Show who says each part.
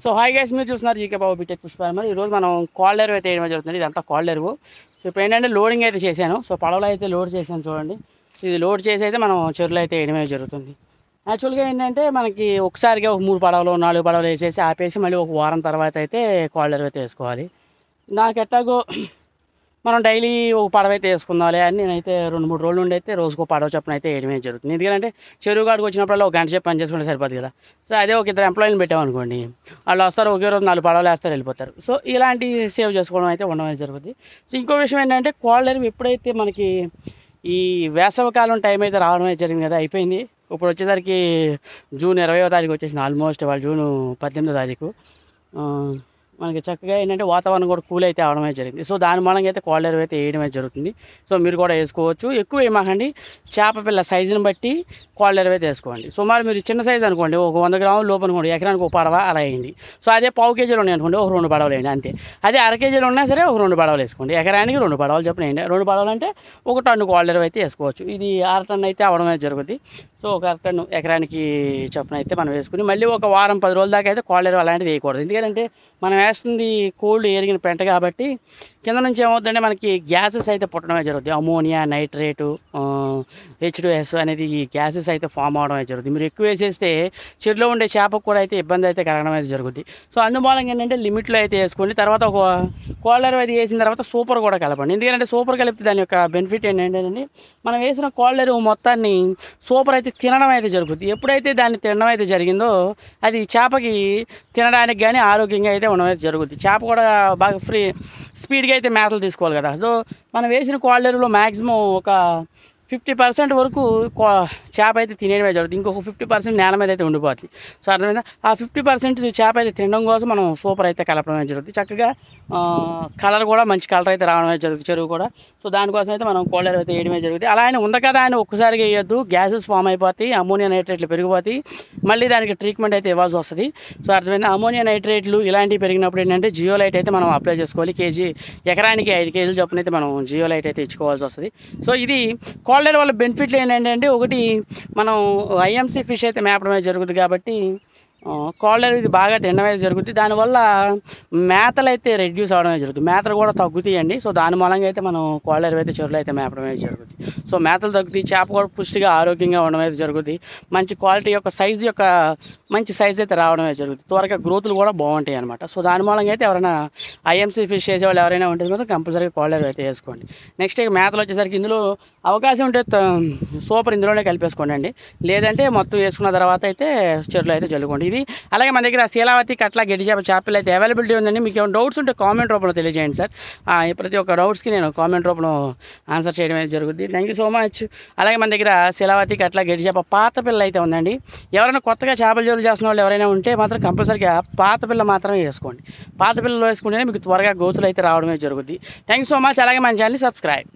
Speaker 1: So hi guys, మీరు చూస్తున్నారు GK బాబు BTech పుష్పారమర్. ఈరోజు మనం కాల్డర్ అయితే వేయడం జరుగుతుంది. ఇదంతా కాల్డర్. సో ఇప్పుడు ఏంటంటే లోడింగ్ అయితే చేశాను. సో పడవలో అయితే లోడ్ చేశాను చూడండి. ఇది లోడ్ చేసి అయితే మనం చెరువులో అయితే వేయడమే జరుగుతుంది. యాక్చువల్గా ఏంటంటే మనకి ఒకసారిగా ఒక 3 పడవలు 4 పడవలు వేసేసి ఆపేసి మళ్ళీ ఒక వారం తర్వాత అయితే కాల్డర్ అయితే వేసుకోవాలి. నాకు ఎట్లాగో మనం డైలీ ఒక పడవ అయితే వేసుకుందాంలే అని నేనైతే 2-3 రోజుల నుండి అయితే రోజుకు పడవ చొప్పున అయితే వేయడమే జరుగుతుంది. ఎందుకంటే చెరువు కాడికి వచ్చినప్పుడల్లా ఒక గంట సేపు పని చేసుకుంటే సరిపోదు కదా. సో అదే ఒక 2 ఎంప్లాయీని పెట్టామనుకోండి, వాళ్ళు వస్తారు, ఒకే రోజు 4 పడవలు వేస్తారు, వెళ్ళిపోతారు. సో ఇలాంటి సేవ్ చేసుకోవడం అయితే ఉండడం జరుగుతుంది. సో ఇంకో విషయం ఏంటంటే కాల్డర్ ఎప్పుడైతే మనకి ఈ వేసవికాలం టైం అయితే రావడం అయితే జరిగింది కదా, అయిపోయింది. ఇప్పుడు వచ్చేసరికి జూన్ 20వ తారీఖు వచ్చేసింది. ఆల్మోస్ట్ వాళ్ళు జూన్ 18వ తారీఖు. మనకి చక్కగా ఏంటంటే వాతావరణం కూడా కూల్ అయితే అవడమే జరిగింది. సో దాని మూలంగా అయితే కాల్డర్ అయితే వేయడమే జరుగుతుంది. సో మీరు కూడా వేసుకోవచ్చు. ఎక్కువ వేయమాకండి, చేప పిల్ల సైజుని బట్టి కాల్డర్ అయితే వేసుకోండి. సుమారు మీరు చిన్న సైజు అనుకోండి, ఒక 100 గ్రాముల లోపు అనుకోండి, ఎకరానికి ఒక పడవ అలా వేయండి. సో అదే పావు కేజీలు ఉన్నాయి అనుకోండి, ఒక 2 పడవలు వేయండి అంతే. అదే అర కేజీలు ఉన్నా సరే ఒక 2 పడవలు వేసుకోండి. ఎకరానికి 2 పడవలు చెప్పిన వేయండి. 2 పడవలు అంటే 1 టన్ను కాల్డర్ అయితే వేసుకోవచ్చు. ఇది 6 టన్ను అయితే అవడమే జరుగుతుంది. సో ఒక అర టన్ను ఎకరానికి చొప్పున అయితే మనం వేసుకుని మళ్ళీ ఒక వారం 10 రోజుల దాకా అయితే కాల్డర్ అలాంటిది వేయకూడదు. ఎందుకంటే మనం వేస్తుంది కోల్డ్ ఎరిగిన పెంట కాబట్టి కింద నుంచి ఏమవుతుందంటే మనకి గ్యాసెస్ అయితే పుట్టడమే జరుగుతుంది. అమోనియా, నైట్రేటు, H2S అనేది ఈ గ్యాసెస్ అయితే ఫామ్ అవడమే జరుగుతుంది. మీరు ఎక్కువ వేసేస్తే చెరువులో ఉండే చేపకు కూడా అయితే ఇబ్బంది అయితే కలగడం అయితే జరుగుతుంది. సో అందుమూలంగా ఏంటంటే లిమిట్లో అయితే వేసుకోండి. తర్వాత ఒక కాల్డర్ అయితే వేసిన తర్వాత సూపర్ కూడా కలపండి. ఎందుకంటే సూపర్ కలిపితే దాని యొక్క బెనిఫిట్ ఏంటంటే మనం వేసిన కాల్డర్ మొత్తాన్ని సూపర్ అయితే తినడం అయితే జరుగుతుంది. ఎప్పుడైతే దాన్ని తినడం అయితే జరిగిందో అది చేపకి తినడానికి కానీ ఆరోగ్యంగా అయితే ఉండడం అయితే జరుగుతుంది. చేప కూడా బాగా స్పీడ్గా అయితే మేతలు తీసుకోవాలి కదా. సో మనం వేసిన కాల్డర్లో మ్యాక్సిమం ఒక 50% వరకు చేప అయితే తినేయడమే జరుగుతుంది. ఇంకొక 50% నేల మీద అయితే ఉండిపోతుంది. సో అర్థమైందా? ఆ 50% చేప అయితే తినడం కోసం మనం సూపర్ అయితే కలపడమే జరుగుతుంది. చక్కగా కలర్ కూడా మంచి కలర్ అయితే రావడమే జరుగుతుంది చెరువు కూడా. సో దానికోసం అయితే మనం కాల్డర్ అయితే వేయడమే జరుగుతుంది. అలా ఆయన ఉంది కదా అని ఒక్కసారిగా వేయద్దు, గ్యాసెస్ ఫామ్ అయిపోతాయి, అమోనియా నైట్రేట్లు పెరిగిపోతాయి, మళ్ళీ దానికి ట్రీట్మెంట్ అయితే ఇవ్వాల్సి వస్తుంది. సో అర్థమైందా? అమోనియా నైట్రేట్లు ఇలాంటివి పెరిగినప్పుడు ఏంటంటే జియోలైట్ అయితే మనం అప్లై చేసుకోవాలి. ఎకరానికి 5 కేజీలు చొప్పున అయితే మనం జియోలైట్ అయితే ఇచ్చుకోవాల్సి వస్తుంది. సో ఇది కాల్డర్ వల్ల బెనిఫిట్లు ఏంటంటే, ఒకటి మనం ఐఎంసీ ఫిష్ అయితే మేపడమే జరుగుతుంది కాబట్టి కాల్డర్ ఇది బాగా తినడమే జరుగుతుంది. దానివల్ల మేతలు అయితే రెడ్యూస్ అవడమే జరుగుతుంది, మేతలు కూడా తగ్గుతాయండి. సో దాని మూలంగా అయితే మనం కాల్డర్ అయితే చెరువులో అయితే మేపడమే జరుగుతుంది. సో మేతలు తగ్గుతాయి, చేప కూడా పుష్టిగా ఆరోగ్యంగా ఉండడం అయితే జరుగుతుంది. మంచి క్వాలిటీ యొక్క మంచి సైజ్ అయితే రావడమే జరుగుతుంది. త్వరగా గ్రోత్లు కూడా బాగుంటాయి అనమాట. సో దాని మూలంగా అయితే ఎవరైనా ఐఎంసీ ఫిష్ చేసేవాళ్ళు ఎవరైనా ఉంటే మాత్రం కంపల్సరీగా కాల్డర్ అయితే వేసుకోండి. నెక్స్ట్ మేతలు వచ్చేసరికి ఇందులో అవకాశం ఉంటే సూపర్ ఇందులోనే కలిపేసుకోండి అండి. లేదంటే మొత్తం వేసుకున్న తర్వాత అయితే చెరువులో అయితే జల్లుకోండి. ఇది అలాగే మన దగ్గర శీలావతి, కట్ల, గడ్డి చేపలు అయితే అవైలబిలిటీ ఉందండి. మీకు ఏమైనా డౌట్స్ ఉంటే కామెంట్ రూపంలో తెలియజేయండి సార్. ప్రతి ఒక్క డౌట్స్కి నేను కామెంట్ రూపంలో ఆన్సర్ చేయడం అయితే జరుగుతుంది. Thank you so much. అలాగే మన దగ్గర శీలావతి, కట్ల, గడ్డి చేప పాత పిల్ల అయితే ఉందండి. ఎవరైనా కొత్తగా చేపల జోలు చేసిన వాళ్ళు ఎవరైనా ఉంటే మాత్రం కంపల్సరీగా పాత పిల్ల మాత్రమే వేసుకోండి. పాత పిల్లలు వేసుకుంటేనే మీకు త్వరగా గోతులు అయితే రావడమే జరుగుతుంది. Thank you so much. అలాగే మన ఛానల్ని సబ్స్క్రైబ్.